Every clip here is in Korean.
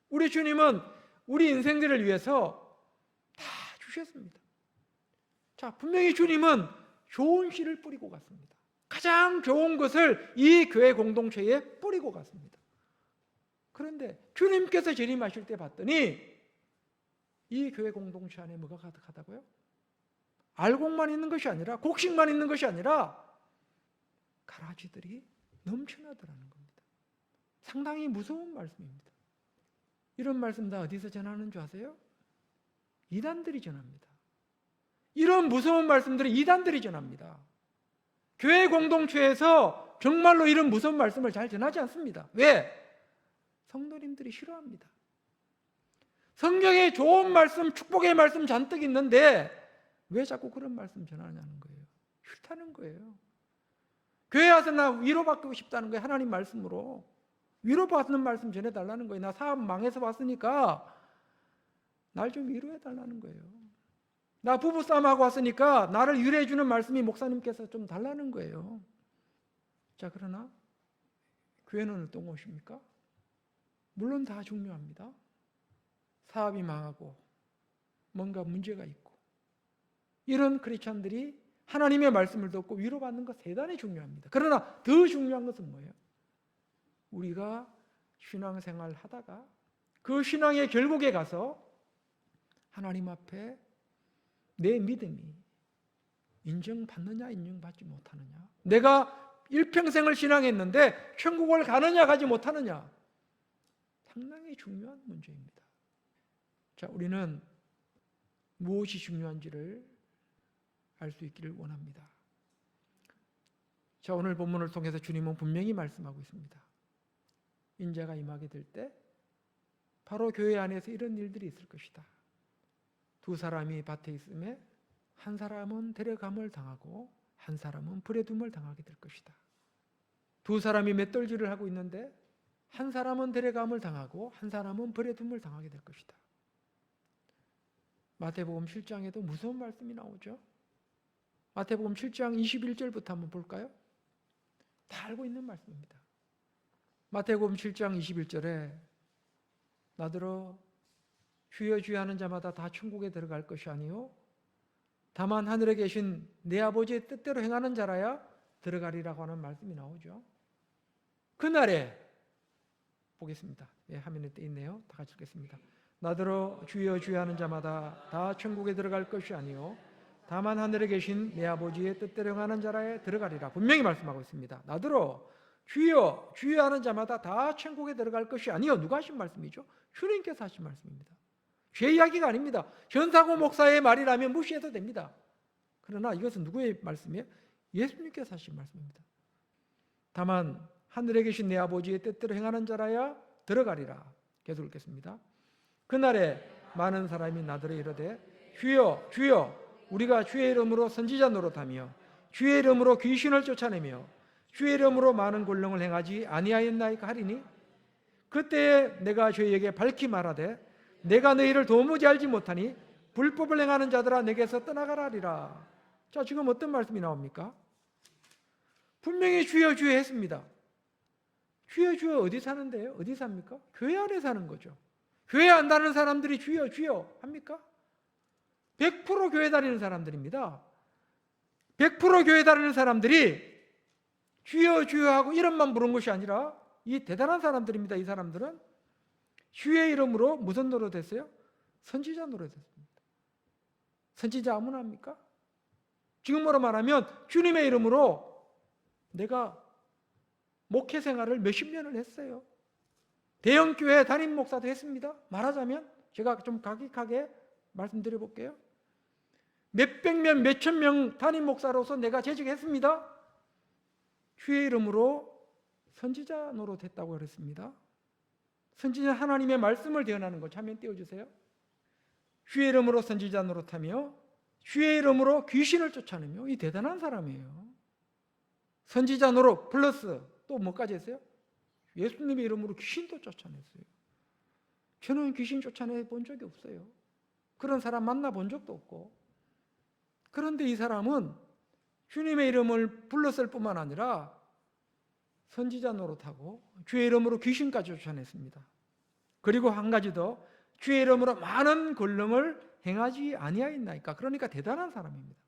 우리 주님은 우리 인생들을 위해서 다 주셨습니다. 자, 분명히 주님은 좋은 씨를 뿌리고 갔습니다. 가장 좋은 것을 이 교회 공동체에 뿌리고 갔습니다. 그런데 주님께서 재림하실 때 봤더니 이 교회 공동체 안에 뭐가 가득하다고요? 알곡만 있는 것이 아니라, 곡식만 있는 것이 아니라 가라지들이 넘쳐나더라는 겁니다. 상당히 무서운 말씀입니다. 이런 말씀 다 어디서 전하는 줄 아세요? 이단들이 전합니다. 이런 무서운 말씀들을 이단들이 전합니다. 교회 공동체에서 정말로 이런 무서운 말씀을 잘 전하지 않습니다. 왜? 성도님들이 싫어합니다. 성경에 좋은 말씀, 축복의 말씀 잔뜩 있는데 왜 자꾸 그런 말씀 전하냐는 거예요. 싫다는 거예요. 교회 와서 나 위로받고 싶다는 거예요. 하나님 말씀으로 위로받는 말씀 전해달라는 거예요. 나 사업 망해서 왔으니까 날 좀 위로해달라는 거예요. 나 부부싸움하고 왔으니까 나를 위로해주는 말씀이 목사님께서 좀 달라는 거예요. 자, 그러나 교회는 어떤 곳입니까? 물론 다 중요합니다. 사업이 망하고 뭔가 문제가 있고 이런 크리스찬들이 하나님의 말씀을 듣고 위로받는 것 대단히 중요합니다. 그러나 더 중요한 것은 뭐예요? 우리가 신앙생활 하다가 그 신앙의 결국에 가서 하나님 앞에 내 믿음이 인정받느냐 인정받지 못하느냐, 내가 일평생을 신앙했는데 천국을 가느냐 가지 못하느냐, 상당히 중요한 문제입니다. 자, 우리는 무엇이 중요한지를 알 수 있기를 원합니다. 자, 오늘 본문을 통해서 주님은 분명히 말씀하고 있습니다. 인자가 임하게 될 때 바로 교회 안에서 이런 일들이 있을 것이다. 두 사람이 밭에 있음에 한 사람은 데려감을 당하고 한 사람은 불에 둠을 당하게 될 것이다. 두 사람이 맷돌질을 하고 있는데 한 사람은 데려감을 당하고 한 사람은 불에 둠을 당하게 될 것이다. 마태복음 7장에도 무서운 말씀이 나오죠. 마태복음 7장 21절부터 한번 볼까요? 다 알고 있는 말씀입니다. 마태복음 7장 21절에 나더러 주여 주여 하는 자마다 다 천국에 들어갈 것이 아니요 다만 하늘에 계신 내 아버지의 뜻대로 행하는 자라야 들어가리라고 하는 말씀이 나오죠. 그날에 보겠습니다. 예, 화면에 떼 있네요. 다 같이 읽겠습니다. 나더러 주여 주여 하는 자마다 다 천국에 들어갈 것이 아니요 다만 하늘에 계신 내 아버지의 뜻대로 행하는 자라에 들어가리라. 분명히 말씀하고 있습니다. 나더러 주여 주여 하는 자마다 다 천국에 들어갈 것이 아니요. 누가 하신 말씀이죠? 주님께서 하신 말씀입니다. 제 이야기가 아닙니다. 전사고 목사의 말이라면 무시해도 됩니다. 그러나 이것은 누구의 말씀이에요? 예수님께서 하신 말씀입니다. 다만 하늘에 계신 내 아버지의 뜻대로 행하는 자라야 들어가리라. 계속 읽겠습니다. 그날에 많은 사람이 나더러 이르되 주여 주여 우리가 주의 이름으로 선지자 노릇하며 주의 이름으로 귀신을 쫓아내며 주의 이름으로 많은 권능을 행하지 아니하였나이까 하리니 그때에 내가 저희에게 밝히 말하되 내가 너희를 도무지 알지 못하니 불법을 행하는 자들아 내게서 떠나가라 하리라. 자, 지금 어떤 말씀이 나옵니까? 분명히 주여 주여 했습니다. 주여 주여 어디 사는데요? 어디 삽니까? 교회 안에 사는 거죠. 교회 안 다니는 사람들이 주여 주여 합니까? 100% 교회 다니는 사람들입니다. 100% 교회 다니는 사람들이 주여 주여 하고 이름만 부른 것이 아니라 이 대단한 사람들입니다. 이 사람들은 주의 이름으로 무슨 노릇했어요? 선지자 노릇했습니다. 선지자 아무나 합니까? 지금으로 말하면 주님의 이름으로 내가 목회 생활을 몇십 년을 했어요. 대형교회 담임 목사도 했습니다. 말하자면 제가 좀 가격하게 말씀드려 볼게요. 몇백 명, 몇천 명 담임 목사로서 내가 재직했습니다. 주의 이름으로 선지자 노릇했다고 그랬습니다. 선지자 하나님의 말씀을 대언하는 것 화면 띄워주세요. 주의 이름으로 선지자 노릇하며 주의 이름으로 귀신을 쫓아내며 이 대단한 사람이에요. 선지자 노릇 플러스 또 뭐까지 했어요? 예수님의 이름으로 귀신도 쫓아냈어요. 저는 귀신 쫓아내 본 적이 없어요. 그런 사람 만나본 적도 없고. 그런데 이 사람은 주님의 이름을 불렀을 뿐만 아니라 선지자 노릇하고 주의 이름으로 귀신까지 쫓아냈습니다. 그리고 한 가지 더, 주의 이름으로 많은 권능을 행하지 아니하였나이까. 그러니까 대단한 사람입니다.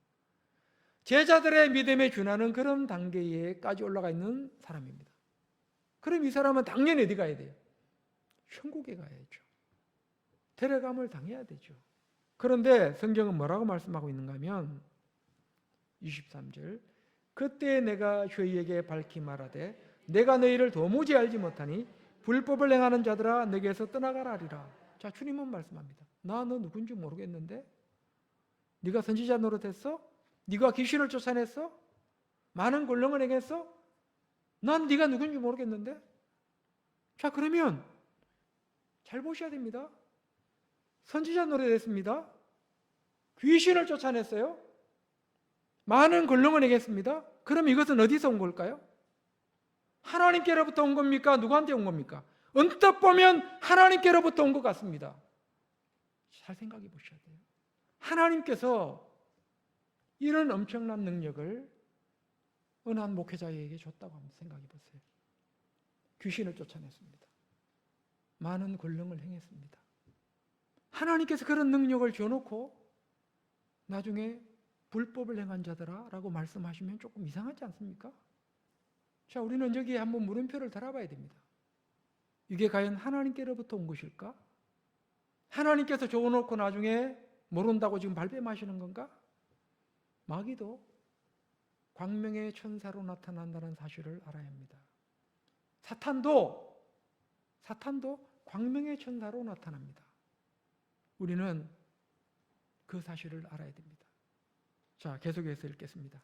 제자들의 믿음에 준하는 그런 단계에까지 올라가 있는 사람입니다. 그럼 이 사람은 당연히 어디 가야 돼요? 천국에 가야죠. 데려감을 당해야 되죠. 그런데 성경은 뭐라고 말씀하고 있는가 하면 23절, 그때 내가 저희에게 밝히 말하되 내가 너희를 도무지 알지 못하니 불법을 행하는 자들아 내게서 떠나가라 하리라. 자, 주님은 말씀합니다. 나 너 누군지 모르겠는데? 네가 선지자 노릇했어? 네가 귀신을 쫓아냈어? 많은 권능을 행했어? 난 네가 누군지 모르겠는데? 자, 그러면 잘 보셔야 됩니다. 선지자 노릇했습니다. 귀신을 쫓아냈어요. 많은 권능을 행했습니다. 그럼 이것은 어디서 온 걸까요? 하나님께로부터 온 겁니까? 누구한테 온 겁니까? 언뜻 보면 하나님께로부터 온 것 같습니다. 잘 생각해 보셔야 돼요. 하나님께서 이런 엄청난 능력을 어느 한 목회자에게 줬다고 한번 생각해 보세요. 귀신을 쫓아냈습니다. 많은 권능을 행했습니다. 하나님께서 그런 능력을 줘놓고 나중에 불법을 행한 자들아 라고 말씀하시면 조금 이상하지 않습니까? 자, 우리는 여기에 한번 물음표를 달아봐야 됩니다. 이게 과연 하나님께로부터 온 것일까? 하나님께서 줘놓고 나중에 모른다고 지금 발뺌하시는 건가? 마귀도 광명의 천사로 나타난다는 사실을 알아야 합니다. 사탄도 광명의 천사로 나타납니다. 우리는 그 사실을 알아야 됩니다. 자, 계속해서 읽겠습니다.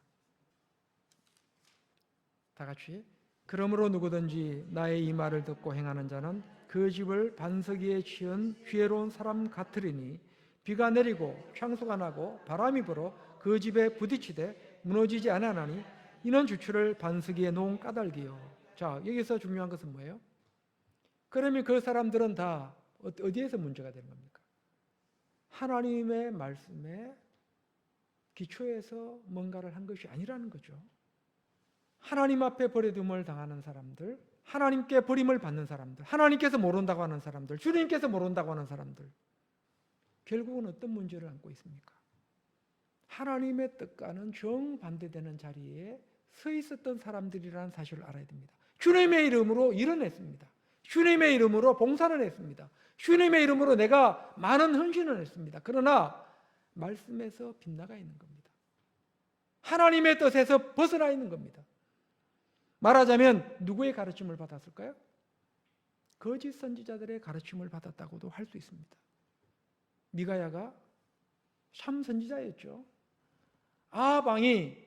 다 같이. 그러므로 누구든지 나의 이 말을 듣고 행하는 자는 그 집을 반석 위에 지은 지혜로운 사람 같으리니 비가 내리고 창수가 나고 바람이 불어 그 집에 부딪히되 무너지지 아니하나니 이는 주추를 반석 위에 놓은 까닭이요. 자, 여기서 중요한 것은 뭐예요? 그러면 그 사람들은 다 어디에서 문제가 되는 겁니까? 하나님의 말씀에 기초에서 뭔가를 한 것이 아니라는 거죠. 하나님 앞에 버려둠을 당하는 사람들, 하나님께 버림을 받는 사람들, 하나님께서 모른다고 하는 사람들, 주님께서 모른다고 하는 사람들, 결국은 어떤 문제를 안고 있습니까? 하나님의 뜻과는 정반대되는 자리에 서 있었던 사람들이라는 사실을 알아야 됩니다. 주님의 이름으로 일은 했습니다. 주님의 이름으로 봉사를 했습니다. 주님의 이름으로 내가 많은 헌신을 했습니다. 그러나 말씀에서 빗나가 있는 겁니다. 하나님의 뜻에서 벗어나 있는 겁니다. 말하자면 누구의 가르침을 받았을까요? 거짓 선지자들의 가르침을 받았다고도 할 수 있습니다. 미가야가 참 선지자였죠. 아합 왕이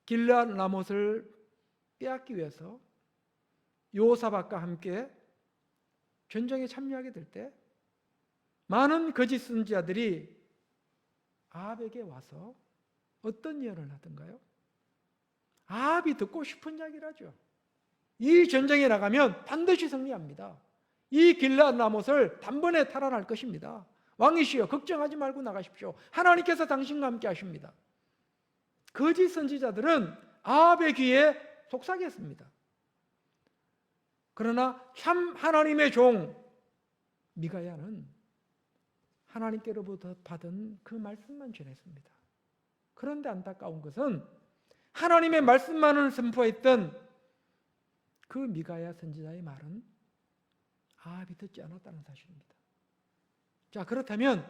길르앗 라못을 빼앗기 위해서 여호사밧과 함께 전쟁에 참여하게 될 때 많은 거짓 선지자들이 아합에게 와서 어떤 예언을 하던가요? 아합이 듣고 싶은 이야기라죠. 이 전쟁에 나가면 반드시 승리합니다. 이 길르앗 라못을 단번에 탈환할 것입니다. 왕이시여 걱정하지 말고 나가십시오. 하나님께서 당신과 함께 하십니다. 거짓 선지자들은 아합의 귀에 속삭였습니다. 그러나 참 하나님의 종 미가야는 하나님께로부터 받은 그 말씀만 전했습니다. 그런데 안타까운 것은 하나님의 말씀만을 선포했던 그 미가야 선지자의 말은 아합이 듣지 않았다는 사실입니다. 자, 그렇다면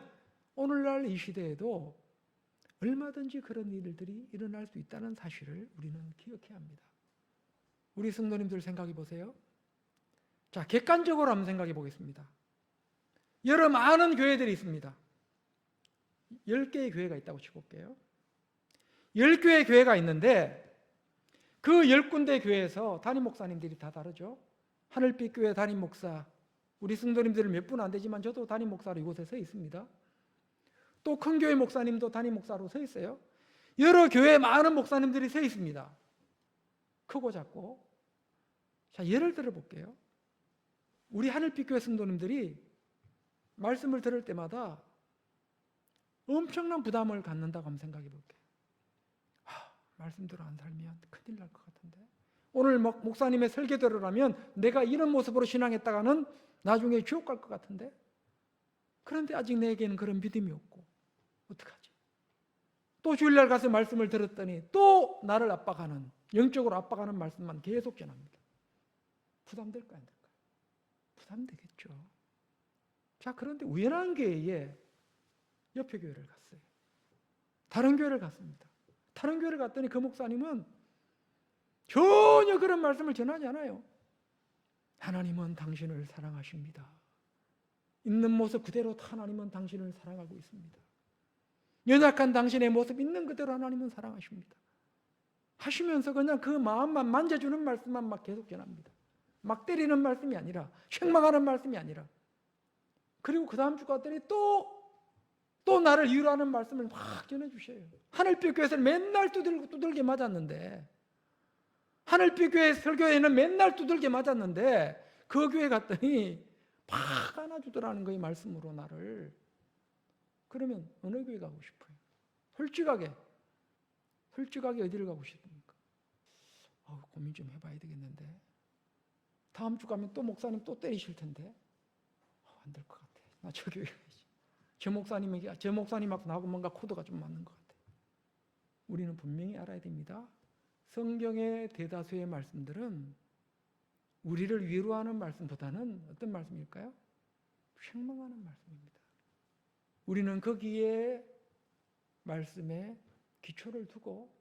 오늘날 이 시대에도 얼마든지 그런 일들이 일어날 수 있다는 사실을 우리는 기억해야 합니다. 우리 성도님들 생각해 보세요. 자, 객관적으로 한번 생각해 보겠습니다. 여러 많은 교회들이 있습니다. 10개의 교회가 있다고 치볼게요. 10교회 교회가 있는데 그 10군데 교회에서 담임 목사님들이 다 다르죠. 하늘빛 교회 담임 목사, 우리 성도님들 몇 분 안 되지만 저도 담임 목사로 이곳에 서 있습니다. 또 큰 교회 목사님도 담임 목사로 서 있어요. 여러 교회 많은 목사님들이 서 있습니다. 크고 작고. 자, 예를 들어 볼게요. 우리 하늘빛 교회 성도님들이 말씀을 들을 때마다 엄청난 부담을 갖는다고 한번 생각해 볼게요. 말씀대로 안 살면 큰일 날 것 같은데, 오늘 목사님의 설교대로라면 내가 이런 모습으로 신앙했다가는 나중에 지옥 갈 것 같은데, 그런데 아직 내게는 그런 믿음이 없고 어떡하지? 또 주일날 가서 말씀을 들었더니 또 나를 압박하는, 영적으로 압박하는 말씀만 계속 전합니다. 부담될까요? 안 될까요? 부담되겠죠. 자, 그런데 우연한 교회에 옆에 교회를 갔어요. 다른 교회를 갔습니다. 다른 교회를 갔더니 그 목사님은 전혀 그런 말씀을 전하지 않아요. 하나님은 당신을 사랑하십니다. 있는 모습 그대로 하나님은 당신을 사랑하고 있습니다. 연약한 당신의 모습 있는 그대로 하나님은 사랑하십니다. 하시면서 그냥 그 마음만 만져주는 말씀만 막 계속 전합니다. 막 때리는 말씀이 아니라, 책망하는 말씀이 아니라. 그리고 그 다음 주 갔더니 또 나를 위로하는 말씀을 막 전해주셔요. 하늘빛 교회에서 맨날 두들게 맞았는데, 하늘빛 교회 설교에는 맨날 두들게 맞았는데, 그 교회 갔더니 막 안아주더라는 거예요, 말씀으로 나를. 그러면 어느 교회 가고 싶어요? 솔직하게 어디를 가고 싶습니까? 고민 좀 해봐야 되겠는데, 다음 주 가면 또 목사님 또 때리실 텐데, 안 될 것 같아. 나 저 교회 가야지. 저 목사님하고 나하고 뭔가 코드가 좀 맞는 것 같아. 우리는 분명히 알아야 됩니다. 성경의 대다수의 말씀들은 우리를 위로하는 말씀보다는 어떤 말씀일까요? 책망하는 말씀입니다. 우리는 거기에 말씀에 기초를 두고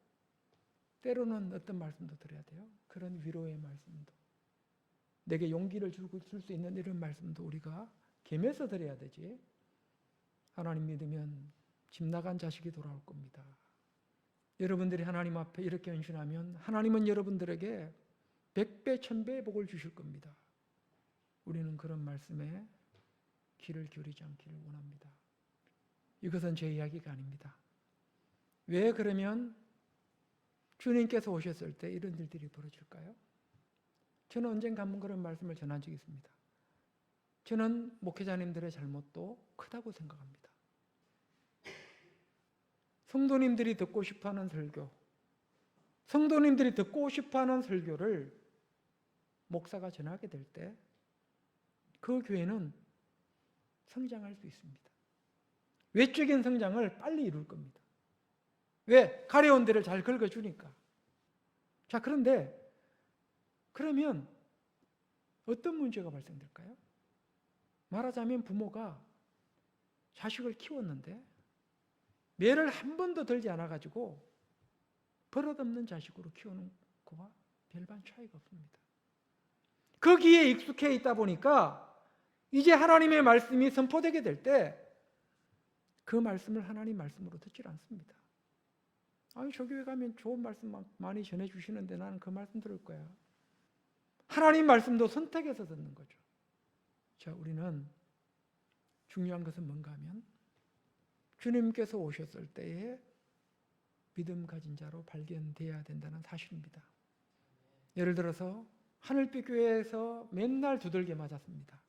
때로는 어떤 말씀도 드려야 돼요. 그런 위로의 말씀도, 내게 용기를 줄 수 있는 이런 말씀도 우리가 겸해서 드려야 되지. 하나님 믿으면 집 나간 자식이 돌아올 겁니다. 여러분들이 하나님 앞에 이렇게 헌신하면 하나님은 여러분들에게 100배, 1000배의 복을 주실 겁니다. 우리는 그런 말씀에 귀를 기울이지 않기를 원합니다. 이것은 제 이야기가 아닙니다. 왜 그러면 주님께서 오셨을 때 이런 일들이 벌어질까요? 저는 언젠가 한번 그런 말씀을 전한 적이 있습니다. 저는 목회자님들의 잘못도 크다고 생각합니다. 성도님들이 듣고 싶어하는 설교, 성도님들이 듣고 싶어하는 설교를 목사가 전하게 될 때 그 교회는 성장할 수 있습니다. 외적인 성장을 빨리 이룰 겁니다. 왜? 가려운 데를 잘 긁어주니까. 자, 그러면 어떤 문제가 발생될까요? 말하자면 부모가 자식을 키웠는데 매를 한 번도 들지 않아가지고 버릇없는 자식으로 키우는 거와 별반 차이가 없습니다. 거기에 익숙해 있다 보니까 이제 하나님의 말씀이 선포되게 될 때 그 말씀을 하나님 말씀으로 듣질 않습니다. 아니, 저 교회 가면 좋은 말씀 많이 전해주시는데 나는 그 말씀 들을 거야. 하나님 말씀도 선택해서 듣는 거죠. 자, 우리는 중요한 것은 뭔가 하면 주님께서 오셨을 때에 믿음 가진 자로 발견되어야 된다는 사실입니다. 예를 들어서 하늘빛 교회에서 맨날 두들게 맞았습니다.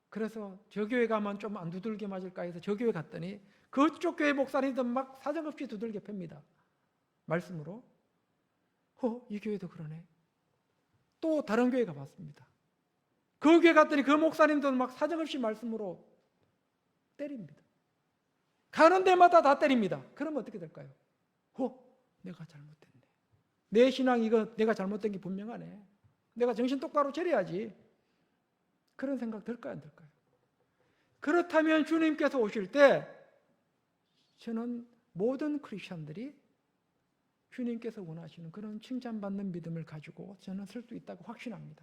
그래서 저 교회 가면 좀 안 두들게 맞을까 해서 저 교회 갔더니 그쪽 교회 목사님들 막 사정없이 두들게 팹니다. 말씀으로. 이 교회도 그러네. 또 다른 교회 가봤습니다. 그 교회 갔더니 그 목사님도 막 사정없이 말씀으로 때립니다. 가는 데마다 다 때립니다. 그러면 어떻게 될까요? 내가 잘못됐네. 내 신앙 이거 내가 잘못된 게 분명하네. 내가 정신 똑바로 차려야지. 그런 생각 들까요, 안 들까요? 그렇다면 주님께서 오실 때 저는 모든 크리스천들이 주님께서 원하시는 그런 칭찬받는 믿음을 가지고 저는 설 수 있다고 확신합니다.